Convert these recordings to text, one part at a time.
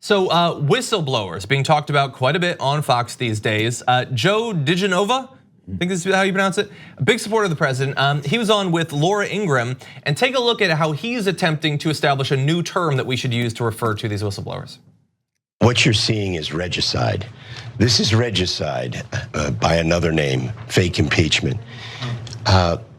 So whistleblowers being talked about quite a bit on Fox these days. Joe diGenova, I think this is how you pronounce it, a big supporter of the president. He was on with Laura Ingraham, and take a look at how he's attempting to establish a new term that we should use to refer to these whistleblowers. What you're seeing is regicide. This is regicide by another name, fake impeachment.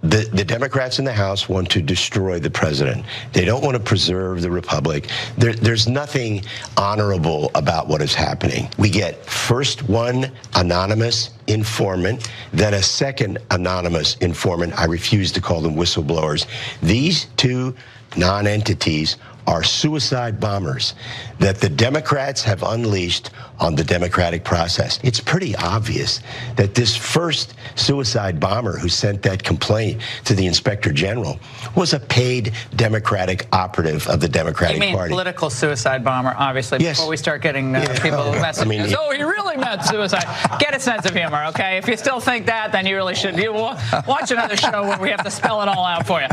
The Democrats in the House want to destroy the president. They don't want to preserve the republic. There's nothing honorable about what is happening. We get first one anonymous informant, then a second anonymous informant. I refuse to call them whistleblowers. These two non-entities are suicide bombers that the Democrats have unleashed on the democratic process. It's pretty obvious that this first suicide bomber who sent that complaint to the Inspector General was a paid Democratic operative of the Democratic Party. You mean political suicide bomber, obviously, yes. Before we start getting people messages. Oh, he really meant suicide. Get a sense of humor, okay? If you still think that, then you really should. You watch another show where we have to spell it all out for you.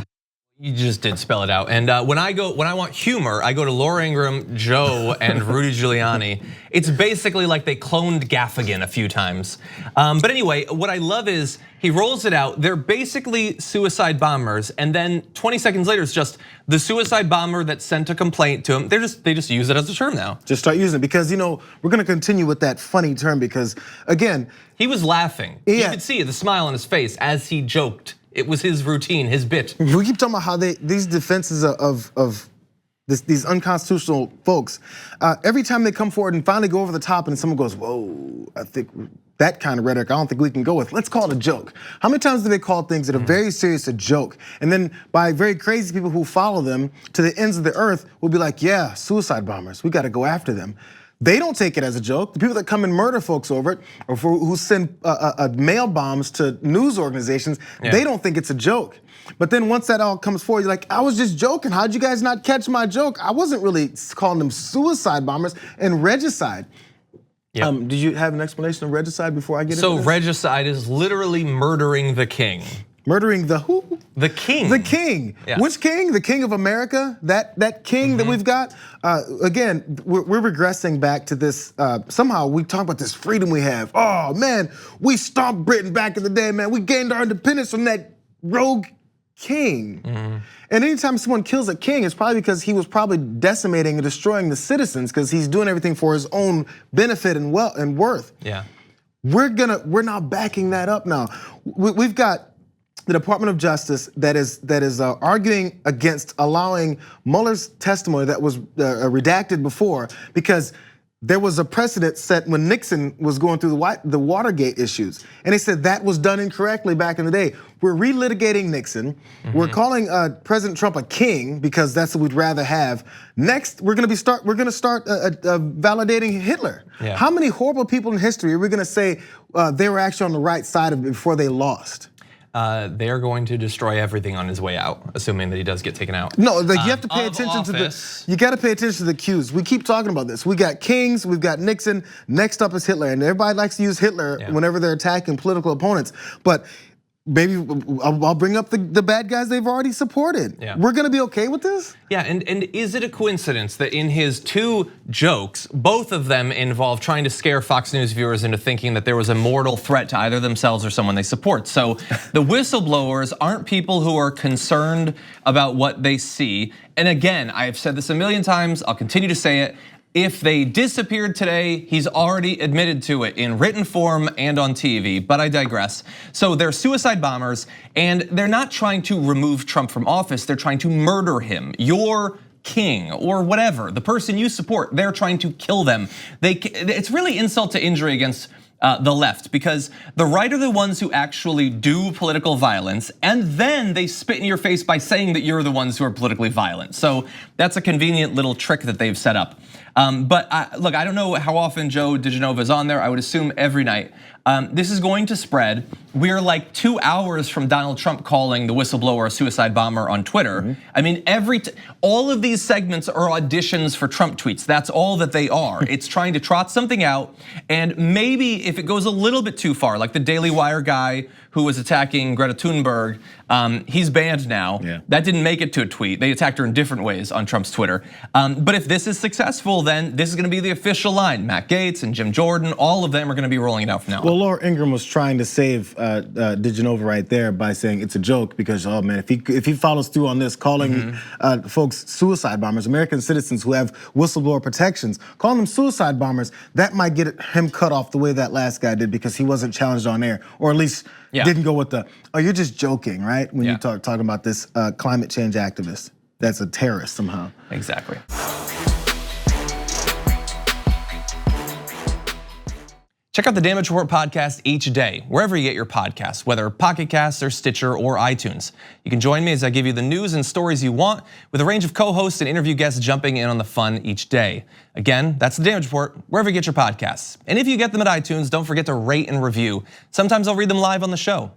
You just did spell it out. And when I want humor, I go to Laura Ingraham, Joe, and Rudy Giuliani. It's basically like they cloned Gaffigan a few times. But anyway, what I love is he rolls it out. They're basically suicide bombers, and then 20 seconds later, it's just the suicide bomber that sent a complaint to him. They just use it as a term now. Just start using it because we're going to continue with that funny term because again, he was laughing. You could see the smile on his face as he joked. It was his routine, his bit. We keep talking about how these defenses of these unconstitutional folks, every time they come forward and finally go over the top and someone goes, whoa, I think that kind of rhetoric, I don't think we can go with. Let's call it a joke. How many times do they call things that are very serious a joke? And then by very crazy people who follow them to the ends of the earth will be like, yeah, suicide bombers, we gotta go after them. They don't take it as a joke. The people that come and murder folks over it, or who send mail bombs to news organizations, they don't think it's a joke. But then once that all comes forward, you're like, I was just joking. How'd you guys not catch my joke? I wasn't really calling them suicide bombers and regicide. Yep. Did you have an explanation of regicide before I get into this? So regicide is literally murdering the king. Murdering the who? The king. The king. Yeah. Which king? The king of America? That king that we've got? Again, we're regressing back to this. Somehow we talk about this freedom we have. Oh man, we stomped Britain back in the day, man. We gained our independence from that rogue king. And anytime someone kills a king, it's probably because he was probably decimating and destroying the citizens because he's doing everything for his own benefit and worth. Yeah. We're now backing that up now. We've got the Department of Justice that is arguing against allowing Mueller's testimony that was redacted before because there was a precedent set when Nixon was going through the Watergate issues. And they said that was done incorrectly back in the day. We're relitigating Nixon. We're calling President Trump a king because that's what we'd rather have. Next, we're gonna start validating Hitler. Yeah. How many horrible people in history are we gonna say they were actually on the right side of it before they lost? They are going to destroy everything on his way out, assuming that he does get taken out. No, you have to pay attention to you gotta pay attention to the cues. We keep talking about this. We got kings, we've got Nixon, next up is Hitler. And everybody likes to use Hitler whenever they're attacking political opponents. But maybe I'll bring up the bad guys they've already supported. Yeah. We're gonna be okay with this? Yeah, and is it a coincidence that in his two jokes, both of them involve trying to scare Fox News viewers into thinking that there was a mortal threat to either themselves or someone they support? So the whistleblowers aren't people who are concerned about what they see. And again, I've said this a million times, I'll continue to say it. If they disappeared today, he's already admitted to it in written form and on TV, but I digress. So they're suicide bombers, and they're not trying to remove Trump from office, they're trying to murder him. Your king or whatever, the person you support, they're trying to kill them. It's really insult to injury against the left because the right are the ones who actually do political violence, and then they spit in your face by saying that you're the ones who are politically violent. So that's a convenient little trick that they've set up. But look, I don't know how often Joe diGenova is on there. I would assume every night. This is going to spread. We're like 2 hours from Donald Trump calling the whistleblower a suicide bomber on Twitter. I mean, all of these segments are auditions for Trump tweets. That's all that they are. It's trying to trot something out, and maybe if it goes a little bit too far, like the Daily Wire guy who was attacking Greta Thunberg, he's banned now. That didn't make it to a tweet. They attacked her in different ways on Trump's Twitter. But if this is successful, then this is gonna be the official line. Matt Gaetz and Jim Jordan, all of them are gonna be rolling it out from now on. Well, Laura Ingraham was trying to save diGenova right there by saying it's a joke because, oh man, if he follows through on this, calling folks suicide bombers, American citizens who have whistleblower protections, calling them suicide bombers, that might get him cut off the way that last guy did because he wasn't challenged on air, or at least didn't go with the, oh, you're just joking, right? When you talking about this climate change activist that's a terrorist somehow. Exactly. Check out the Damage Report podcast each day, wherever you get your podcasts, whether Pocket Casts or Stitcher or iTunes. You can join me as I give you the news and stories you want, with a range of co-hosts and interview guests jumping in on the fun each day. Again, that's the Damage Report, wherever you get your podcasts. And if you get them at iTunes, don't forget to rate and review. Sometimes I'll read them live on the show.